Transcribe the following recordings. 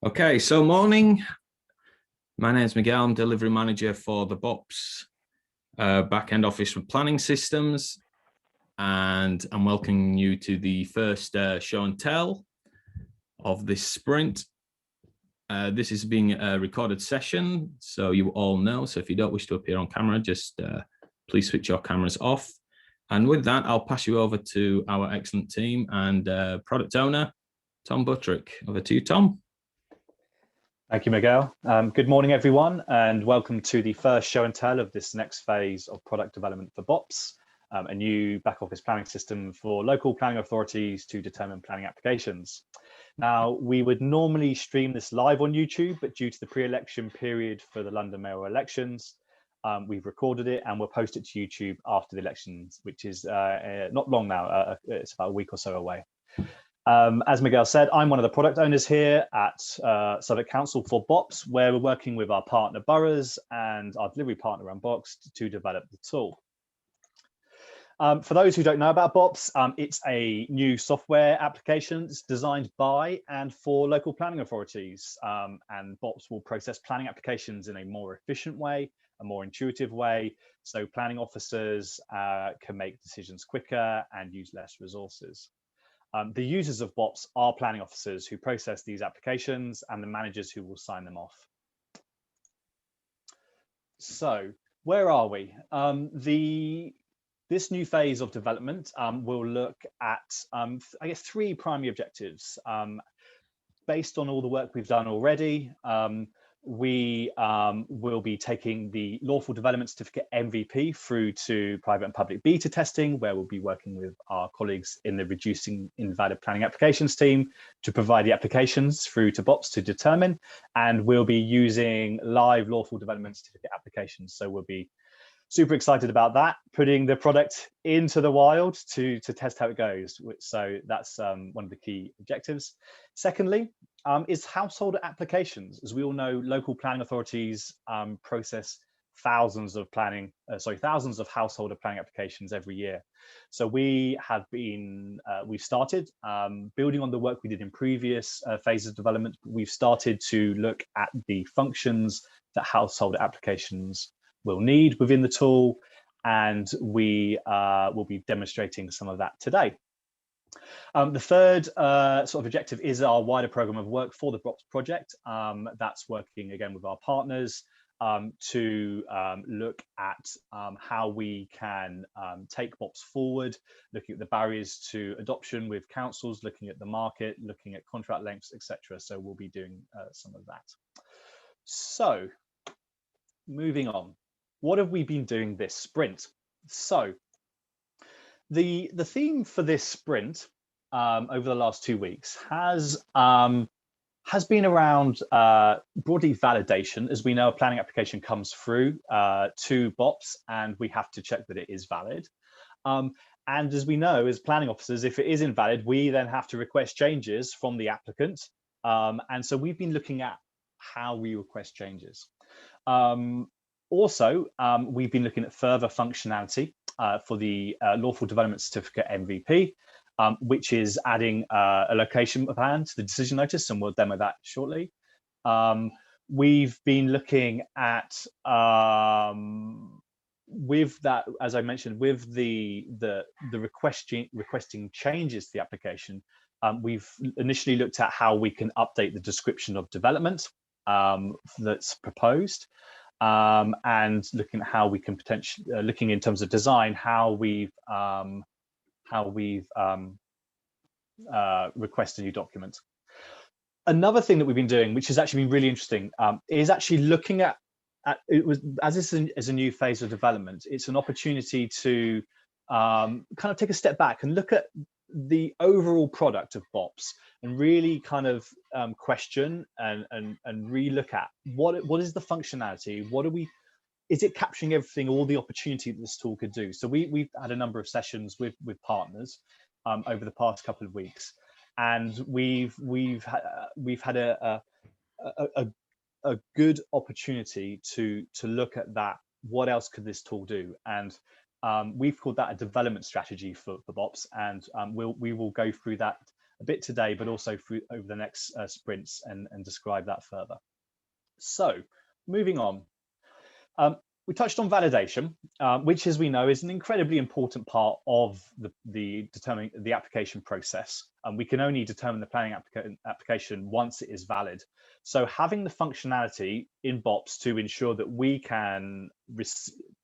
Okay, so morning. My name is Miguel. I'm delivery manager for the BoPS back-end office for planning systems, and I'm welcoming you to the first show and tell of this sprint. This is being a recorded session, so you all know. So if you don't wish to appear on camera, just please switch your cameras off. And with that, I'll pass you over to our excellent team and product owner, Tom Buttrick. Over to you, Tom. Thank you, Miguel. Good morning, everyone, and welcome to the first show and tell of this next phase of product development for BoPS, a new back office planning system for local planning authorities to determine planning applications. Now, we would normally stream this live on YouTube, but due to the pre-election period for the London mayoral elections, we've recorded it and we'll post it to YouTube after the elections, which is not long now. It's about a week or so away. As Miguel said, I'm one of the product owners here at Southwark Council for BoPS, where we're working with our partner boroughs and our delivery partner Unboxed to develop the tool. For those who don't know about BoPS, it's a new software application. It's designed by and for local planning authorities, and BoPS will process planning applications in a more efficient way, a more intuitive way, so planning officers can make decisions quicker and use less resources. The users of BoPS are planning officers who process these applications and the managers who will sign them off. So where are we? This new phase of development will look at, I guess, three primary objectives. Based on all the work we've done already, we will be taking the Lawful Development Certificate MVP through to private and public beta testing, where we'll be working with our colleagues in the Reducing Invalid Planning Applications team to provide the applications through to BoPS to determine, and we'll be using live Lawful Development Certificate applications. So we'll be super excited about that, putting the product into the wild to test how it goes. So that's one of the key objectives. Secondly, is household applications. As we all know, local planning authorities process thousands of household planning applications every year. So we have been, we've started building on the work we did in previous phases of development. We've started to look at the functions that household applications will need within the tool, and we will be demonstrating some of that today. The third sort of objective is our wider program of work for the BoPS project. That's working again with our partners to look at how we can take BoPS forward, looking at the barriers to adoption with councils, looking at the market, looking at contract lengths, etc. So we'll be doing some of that. So moving on. What have we been doing this sprint? So the theme for this sprint over the last 2 weeks has been around broadly validation. As we know, a planning application comes through to BoPS and we have to check that it is valid. And as we know, as planning officers, if it is invalid, we then have to request changes from the applicant. And so we've been looking at how we request changes. Also, we've been looking at further functionality for the Lawful Development Certificate MVP, which is adding a location plan to the decision notice, and we'll demo that shortly. We've been looking at, with that, as I mentioned, with the requesting changes to the application, we've initially looked at how we can update the description of development that's proposed. And looking at how we can potentially, looking in terms of design, how we've requested a new document. Another thing that we've been doing, which has actually been really interesting, is actually looking at it was, as this is a new phase of development, it's an opportunity to kind of take a step back and look at the overall product of BoPS and really kind of question and re-look at what is the functionality, is it capturing everything, all the opportunity that this tool could do. So we've had a number of sessions with partners over the past couple of weeks, and we've had a good opportunity to look at that. What else could this tool do? And we've called that a development strategy for BoPS, and we will go through that a bit today, but also over the next sprints and describe that further. So moving on. We touched on validation, which, as we know, is an incredibly important part of the application process. And we can only determine the planning application once it is valid. So having the functionality in BoPS to ensure that we can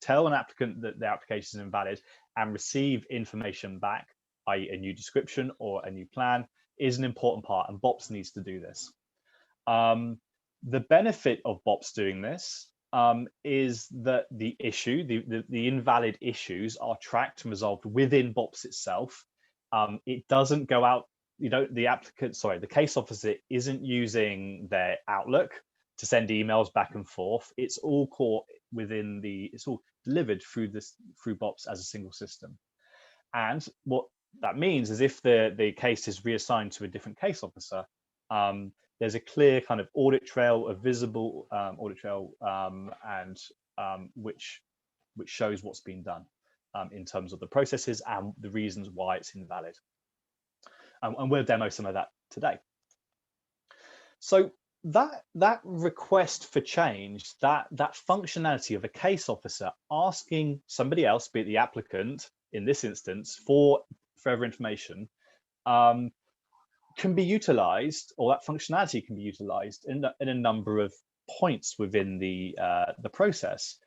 tell an applicant that the application is invalid and receive information back, i.e. a new description or a new plan, is an important part, and BoPS needs to do this. The benefit of BoPS doing this is that the invalid issues are tracked and resolved within BoPS itself. It doesn't go out, the case officer isn't using their Outlook to send emails back and forth. It's all caught within it's all delivered through BoPS as a single system. And what that means is if the case is reassigned to a different case officer, there's a clear kind of audit trail, a visible audit trail, which shows what's been done in terms of the processes and the reasons why it's invalid. And we'll demo some of that today. So that request for change, that functionality of a case officer asking somebody else, be it the applicant in this instance, for further information, can be utilized, or that functionality can be utilized in a number of points within the process.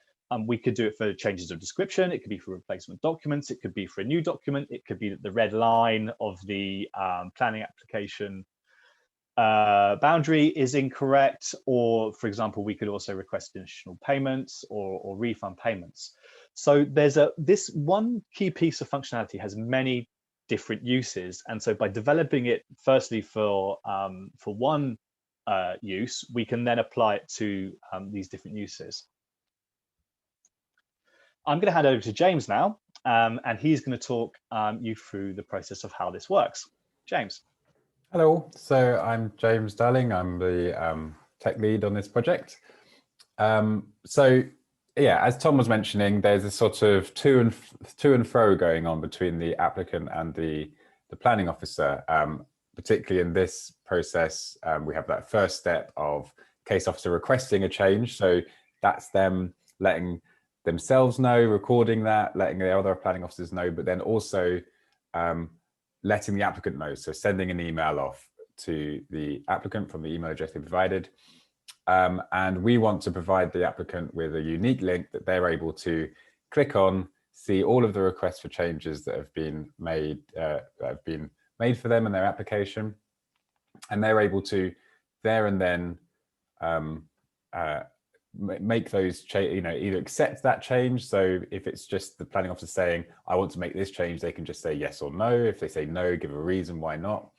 We could do it for changes of description. It could be for replacement documents. It could be for a new document. It could be that the red line of the planning application boundary is incorrect, or for example, we could also request additional payments or refund payments. So there's this one key piece of functionality has many different uses, and so by developing it firstly for one use, we can then apply it to these different uses. I'm going to hand over to James now, and he's going to talk you through the process of how this works. James. Hello, so I'm James Darling. I'm the tech lead on this project. So yeah, as Tom was mentioning, there's a sort of to and fro going on between the applicant and the planning officer. Particularly in this process, we have that first step of case officer requesting a change. So that's them letting themselves know, recording that, letting the other planning officers know, but then also letting the applicant know. So sending an email off to the applicant from the email address they provided. And we want to provide the applicant with a unique link that they're able to click on, see all of the requests for changes that have been made for them in their application, and they're able to there and then make those either accept that change. So if it's just the planning officer saying, I want to make this change, they can just say yes or no. If they say no, give a reason why not.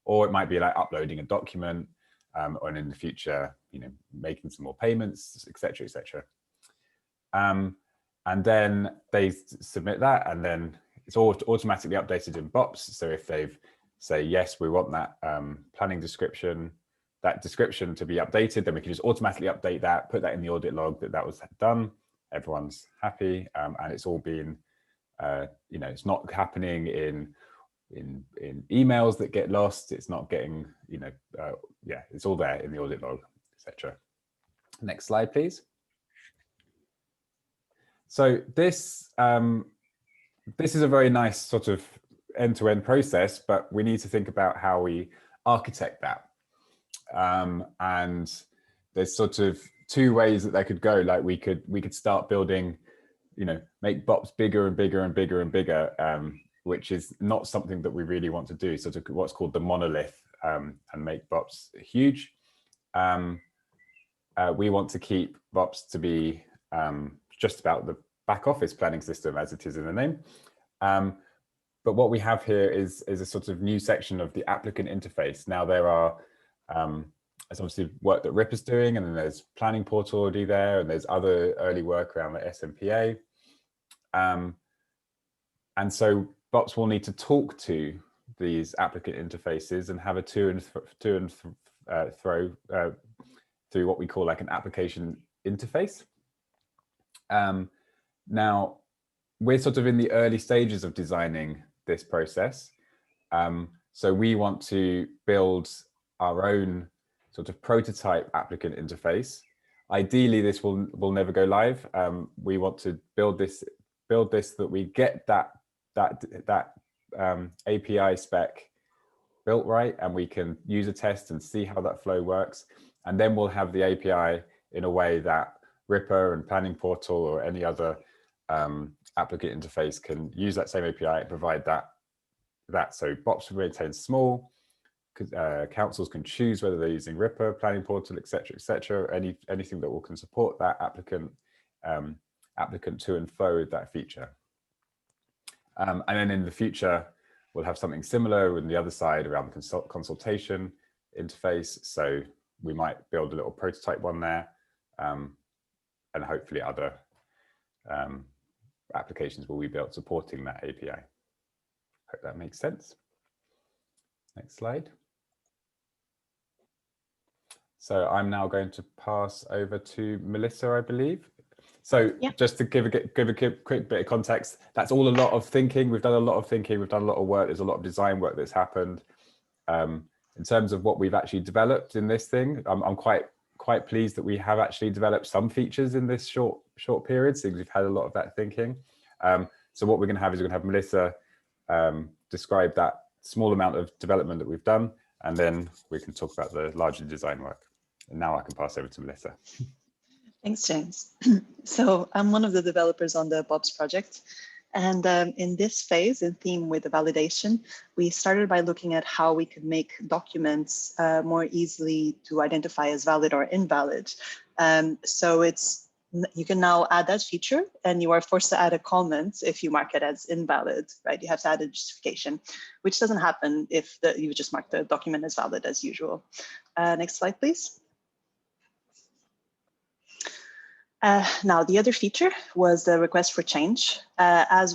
Or it might be like uploading a document, or in the future, making some more payments, etc., etc. And then they submit that, and then it's all automatically updated in BoPS. So if they've say, yes, we want that planning description, that description to be updated, then we can just automatically update that, put that in the audit log that was done. Everyone's happy, and it's all been, it's not happening in emails that get lost. It's not getting, it's all there in the audit log, etc. Next slide, please. So this is a very nice sort of end-to-end process, but we need to think about how we architect that. And there's sort of two ways that could go. Like we could start building, make BoPS bigger and bigger and bigger and bigger, which is not something that we really want to do. Sort of what's called the monolith, and make BoPS huge. We want to keep BoPS to be just about the back office planning system as it is in the name. But what we have here is a sort of new section of the applicant interface. Now there are, there's obviously work that RIP is doing, and then there's planning portal already there, and there's other early work around the SMPA. And so BoPS will need to talk to these applicant interfaces and have a to and fro through what we call like an application interface. Now, we're sort of in the early stages of designing this process. So we want to build our own sort of prototype applicant interface. Ideally, this will never go live. We want to build this that we get that API spec built right, and we can use a test and see how that flow works. And then we'll have the API in a way that Ripper and Planning Portal or any other applicant interface can use that same API and provide that. So BoPS will be maintained small. Councils can choose whether they're using Ripper, Planning Portal, etc. Anything that can support that applicant to and fro with that feature. And then in the future, we'll have something similar on the other side around the consultation interface. So we might build a little prototype one there, and hopefully other applications will be built supporting that API. Hope that makes sense. Next slide. So I'm now going to pass over to Melissa, I believe. So yeah, just to give a quick bit of context, that's all a lot of thinking. We've done a lot of thinking, we've done a lot of work. There's a lot of design work that's happened. In terms of what we've actually developed in this thing, I'm quite pleased that we have actually developed some features in this short period, since we've had a lot of that thinking. So what we're going to have is we're going to have Melissa describe that small amount of development that we've done, and then we can talk about the larger design work. And now I can pass over to Melissa. Thanks, James. So I'm one of the developers on the BoPS project. And in this phase, in theme with the validation, we started by looking at how we could make documents more easily to identify as valid or invalid. So you can now add that feature, and you are forced to add a comment if you mark it as invalid, right? You have to add a justification, which doesn't happen if you just mark the document as valid as usual. Next slide, please. Now, the other feature was the request for change. As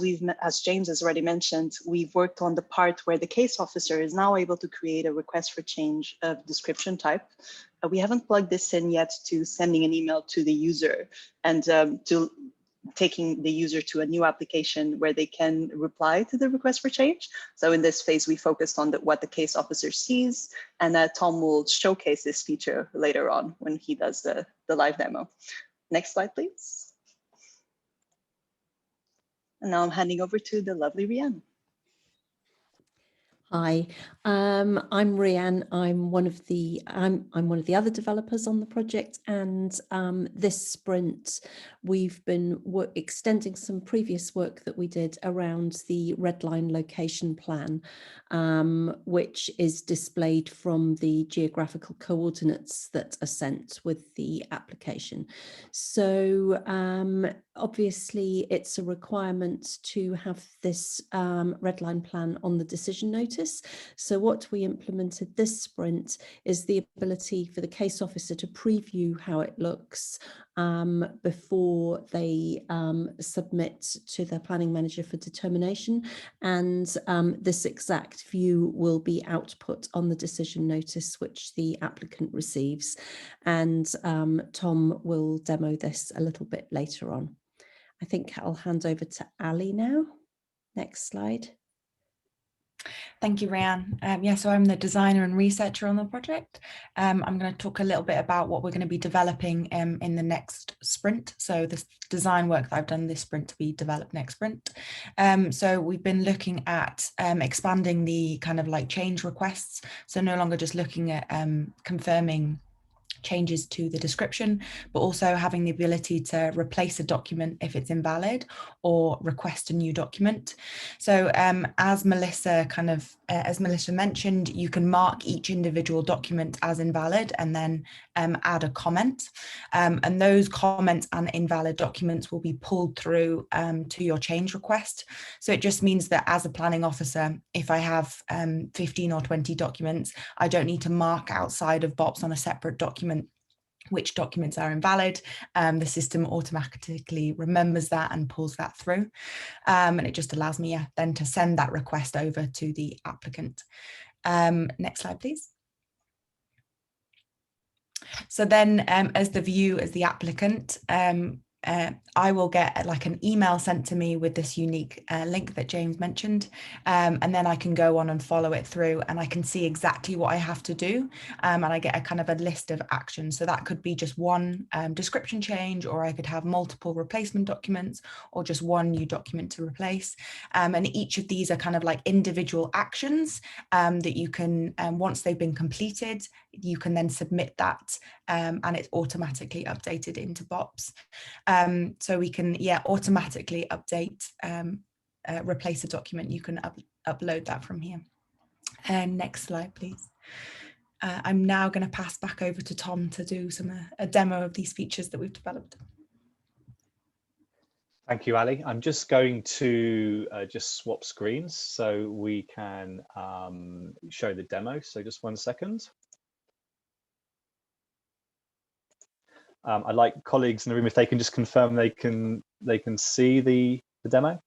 James has already mentioned, we've worked on the part where the case officer is now able to create a request for change of description type. We haven't plugged this in yet to sending an email to the user and to taking the user to a new application where they can reply to the request for change. So in this phase, we focused on what the case officer sees, and Tom will showcase this feature later on when he does the live demo. Next slide, please. And now I'm handing over to the lovely Rianne. Hi, I'm Rianne. I'm one of the other developers on the project, and this sprint we've been extending some previous work that we did around the red line location plan, which is displayed from the geographical coordinates that are sent with the application. So obviously it's a requirement to have this red line plan on the decision notice. So what we implemented this sprint is the ability for the case officer to preview how it looks before they submit to their planning manager for determination. And this exact view will be output on the decision notice which the applicant receives. And Tom will demo this a little bit later on. I think I'll hand over to Ali now. Next slide. Thank you, Rianne. So I'm the designer and researcher on the project. I'm going to talk a little bit about what we're going to be developing in the next sprint. So this design work that I've done this sprint to be developed next sprint. So we've been looking at expanding the kind of like change requests. So no longer just looking at confirming changes to the description, but also having the ability to replace a document if it's invalid or request a new document. So as Melissa mentioned, you can mark each individual document as invalid and then add a comment. And those comments and invalid documents will be pulled through to your change request. So it just means that as a planning officer, if I have 15 or 20 documents, I don't need to mark outside of BoPS on a separate document which documents are invalid. The system automatically remembers that and pulls that through. And it just allows me then to send that request over to the applicant. Next slide, please. So then as the applicant, I will get like an email sent to me with this unique link that James mentioned, and then I can go on and follow it through, and I can see exactly what I have to do, and I get a kind of a list of actions. So that could be just one description change, or I could have multiple replacement documents, or just one new document to replace. And each of these are kind of like individual actions that you can, once they've been completed, you can then submit that, and it's automatically updated into BoPS. So we can, automatically update, replace a document. You can upload that from here. And next slide, please. I'm now going to pass back over to Tom to do a demo of these features that we've developed. Thank you, Ali. I'm just going to just swap screens so we can show the demo. So just 1 second. I'd like colleagues in the room, if they can just confirm they can see the demo.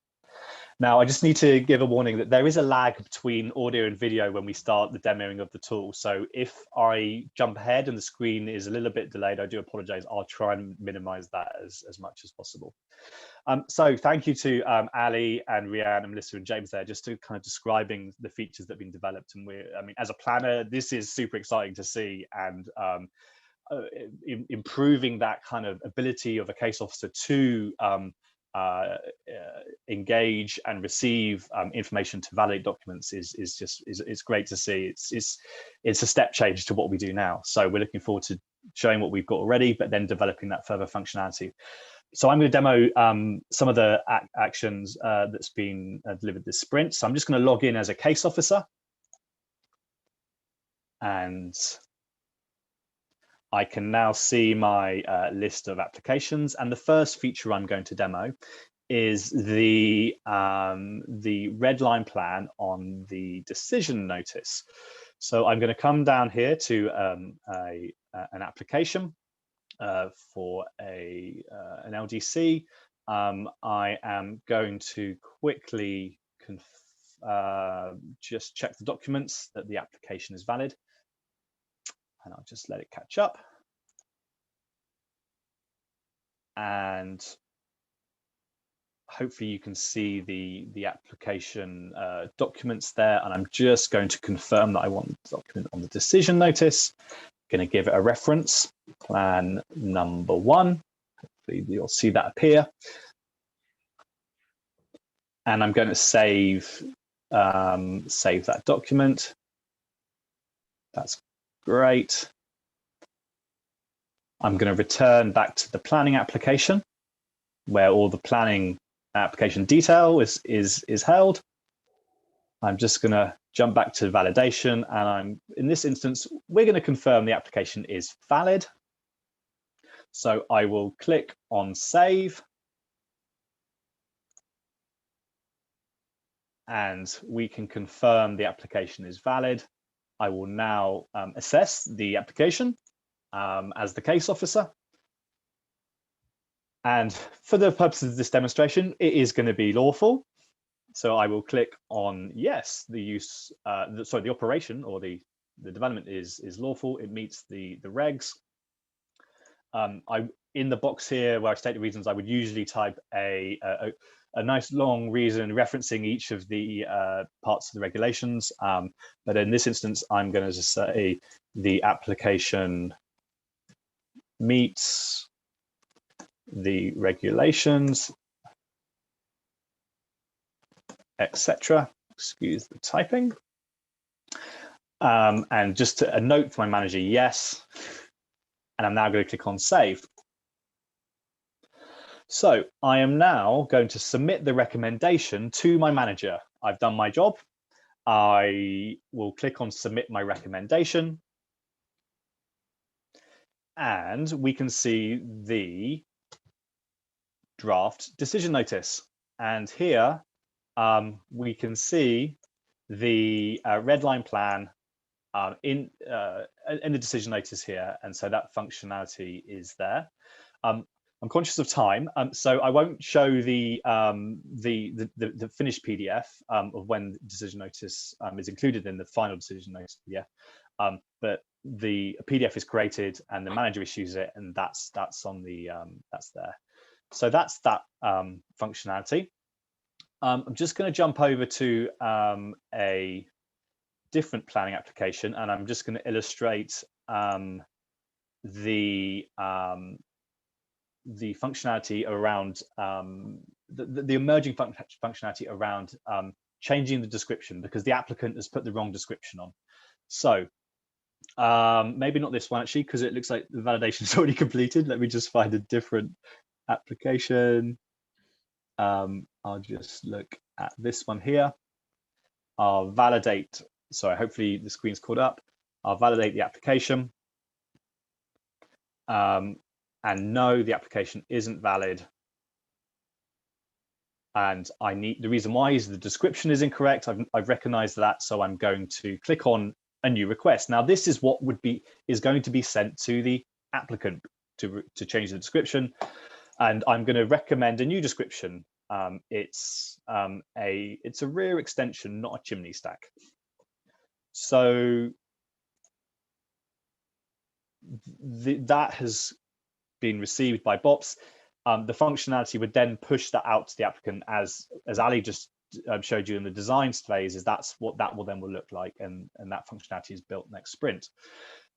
Now, I just need to give a warning that there is a lag between audio and video when we start the demoing of the tool. So if I jump ahead and the screen is a little bit delayed, I do apologize. I'll try and minimize that as much as possible. So thank you to Ali and Rianne and Melissa and James there, just to kind of describing the features that have been developed. And I mean, as a planner, this is super exciting to see, and improving that kind of ability of a case officer to engage and receive information to validate documents is great to see. It's a step change to what we do now. So we're looking forward to showing what we've got already, but then developing that further functionality. So I'm going to demo some of the actions that's been delivered this sprint. So I'm just going to log in as a case officer, and I can now see my list of applications. And the first feature I'm going to demo is the red line plan on the decision notice. So I'm going to come down here to an application for an LDC. I am going to quickly just check the documents that the application is valid. And I'll just let it catch up. And hopefully you can see the application documents there. And I'm just going to confirm that I want the document on the decision notice. Going to give it a reference, plan number 1. Hopefully you'll see that appear. And I'm going to save that document. That's great. I'm going to return back to the planning application where all the planning application detail is held. I'm just going to jump back to validation, and in this instance, we're going to confirm the application is valid. So I will click on save. And we can confirm the application is valid. I will now assess the application as the case officer. And for the purposes of this demonstration, it is going to be lawful. So I will click on yes, the operation or the development is lawful. It meets the regs. In the box here where I state the reasons, I would usually type a nice long reason referencing each of the parts of the regulations. But in this instance, I'm going to just say the application meets the regulations, etc. Excuse the typing. And just a note for my manager, yes. And I'm now going to click on save. So I am now going to submit the recommendation to my manager. I've done my job. I will click on submit my recommendation. And we can see the draft decision notice. And here we can see the red line plan in the decision notice here. And so that functionality is there. I'm conscious of time, so I won't show the finished PDF of when the decision notice is included in the final decision notice PDF. But the PDF is created and the manager issues it, and that's on the that's there. So that's that functionality. I'm just going to jump over to a different planning application, and I'm just going to illustrate the functionality around the emerging functionality around changing the description, because the applicant has put the wrong description on. So maybe not this one actually, because it looks like the validation is already completed. Let me just find a different application. I'll just look at this one here. I'll validate, sorry, hopefully the screen's caught up. I'll validate the application. And no, the application isn't valid. And I need, the reason why is the description is incorrect. I've recognized that, so I'm going to click on a new request. Now this is what is going to be sent to the applicant to change the description. And I'm going to recommend a new description. It's a rear extension, not a chimney stack. So that has been received by BoPS. The functionality would then push that out to the applicant, as Ali just showed you in the design phase. Is that's what that will look like, and that functionality is built next sprint.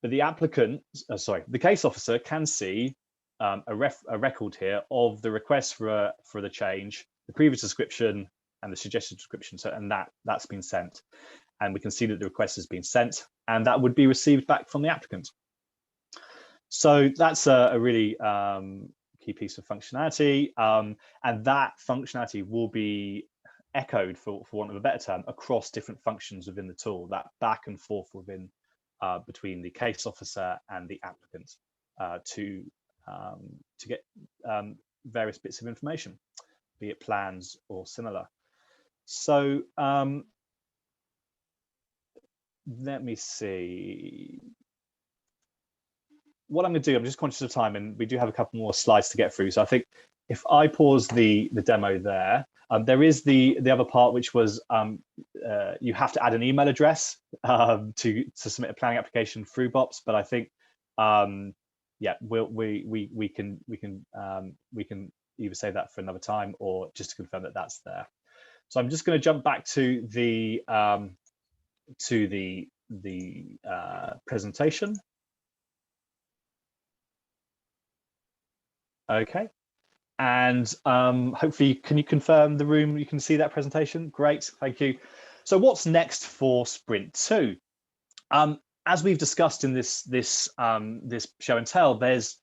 But the applicant, the case officer can see a record here of the request for the change, the previous description, and the suggested description. So, and that's been sent, and we can see that the request has been sent, and that would be received back from the applicant. So that's a really key piece of functionality, and that functionality will be echoed, for want of a better term, across different functions within the tool. That back and forth within between the case officer and the applicant to get various bits of information, be it plans or similar. So let me see. What I'm going to do, I'm just conscious of time, and we do have a couple more slides to get through. So I think if I pause the demo there, there is the other part, which was you have to add an email address to submit a planning application through BoPS. But I think yeah, we can either save that for another time, or just to confirm that that's there. So I'm just going to jump back to the presentation. Okay, and hopefully, can you confirm the room? You can see that presentation. Great, thank you. So what's next for Sprint 2? As we've discussed in this show and tell, there's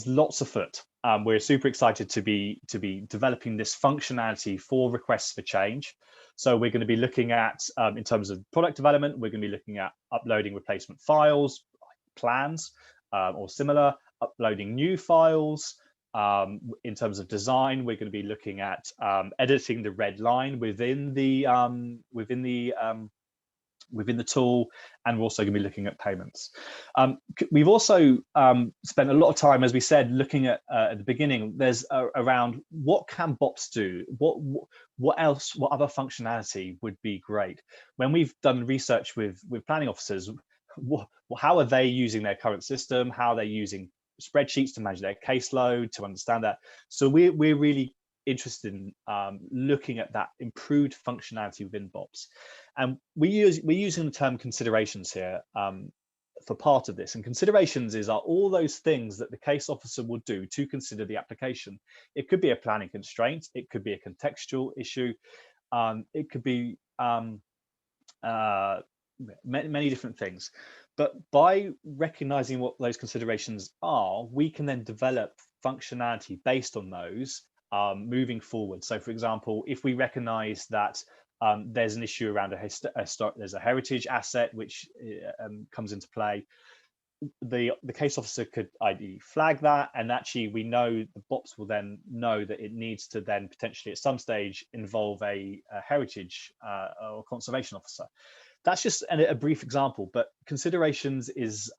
lots afoot. We're super excited to be developing this functionality for requests for change. So we're going to be looking at, in terms of product development, we're going to be looking at uploading replacement files, plans, or similar, uploading new files. In terms of design, we're going to be looking at editing the red line within the tool, and we're also going to be looking at payments. We've also spent a lot of time, as we said, looking at the beginning. There's around what can BoPS do, what else, what other functionality would be great. When we've done research with planning officers, how are they using their current system? How are they using spreadsheets to manage their caseload, to understand that? So we're really interested in looking at that improved functionality within BoPS, and we're using the term considerations here for part of this. And considerations are all those things that the case officer will do to consider the application. It could be a planning constraint, it could be a contextual issue, it could be many different things. But by recognizing what those considerations are, we can then develop functionality based on those moving forward. So for example, if we recognize that there's an issue around there's a heritage asset which comes into play, the case officer could ID flag that, and actually we know the BoPS will then know that it needs to then potentially at some stage involve a heritage or conservation officer. That's just a brief example, but considerations is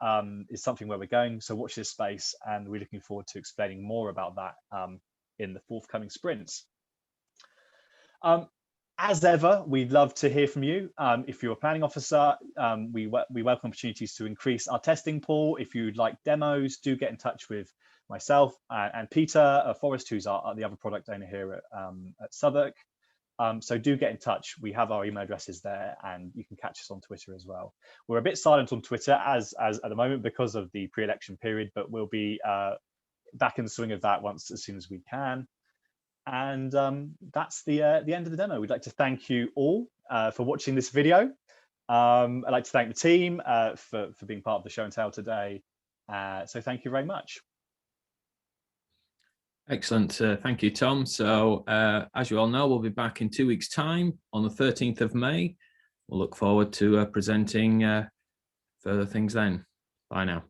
something where we're going. So watch this space, and we're looking forward to explaining more about that in the forthcoming sprints. As ever, we'd love to hear from you. If you're a planning officer, we welcome opportunities to increase our testing pool. If you'd like demos, do get in touch with myself and Peter Forrest, who's the other product owner here at Southwark. So do get in touch. We have our email addresses there, and you can catch us on Twitter as well. We're a bit silent on Twitter as at the moment because of the pre-election period, but we'll be back in the swing of that as soon as we can. And that's the end of the demo. We'd like to thank you all for watching this video. I'd like to thank the team for being part of the show and tell today. So thank you very much. Excellent. Thank you, Tom. So as you all know, we'll be back in 2 weeks' time on the 13th of May. We'll look forward to presenting further things then. Bye now.